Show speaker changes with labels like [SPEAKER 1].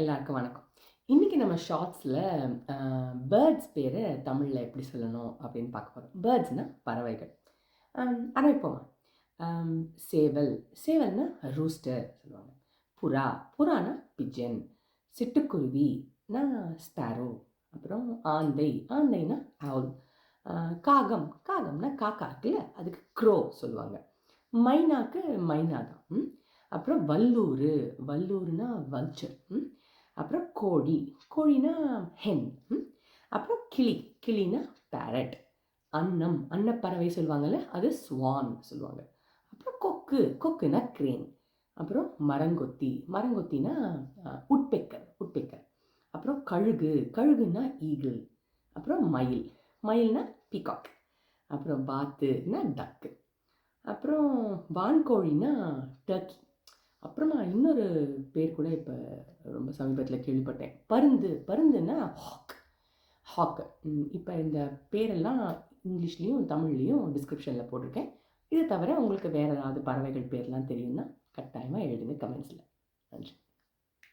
[SPEAKER 1] எல்லாருக்கும் வணக்கம். இன்னைக்கு நம்ம ஷார்ட்ஸில் பேர்ட்ஸ் பேரை தமிழில் எப்படி சொல்லணும் அப்படின்னு பார்க்க போகிறோம். பேர்ட்ஸ்னா பறவைகள். ஆரம்பிப்போமா? சேவல், சேவல்னா ரூஸ்டர் சொல்லுவாங்க. புறா, புறானா பிஜன். சிட்டுக்குருவினா ஸ்பேரோ. அப்புறம் ஆந்தை, ஆந்தைனா ஆவுல். காகம், காகம்னா காக்கா இருக்குல்ல, அதுக்கு க்ரோ சொல்லுவாங்க. மைனாக்கு மைனா தான். அப்புறம் வல்லூர், வல்லூர்னா வல்ச்சர். அப்புறம் கோழி, கோழினா ஹென். அப்புறம் கிளி, கிளினா பேரட். அன்னம், அன்னப்பறவை சொல்லுவாங்கள்ல, அது ஸ்வான் சொல்லுவாங்க. அப்புறம் கொக்கு, கொக்குனா கிரேன். அப்புறம் மரங்கொத்தி, மரங்கொத்தினா உட்பெக்கர், உட்பெக்கர். அப்புறம் கழுகு, கழுகுனா ஈகிள். அப்புறம் மயில், மயில்னா பீகாக். அப்புறம் பாத்துனா டக்கு. அப்புறம் வான்கோழினா டர்க்கி. அப்புறமா இன்னொரு பேர் கூட இப்போ ரொம்ப சமீபத்தில் கேள்விப்பட்டேன். பருந்து, பருந்துன்னா ஹாக், ஹாக். இப்போ இந்த பேரெல்லாம் இங்கிலீஷ்லேயும் தமிழ்லேயும் டிஸ்கிரிப்ஷனில் போட்டிருக்கேன். இது தவிர உங்களுக்கு வேறு ஏதாவது பறவைகள் பேர்லாம் தெரியும்னா கட்டாயமாக எழுதுங்க கமெண்ட்ஸில். நன்றி.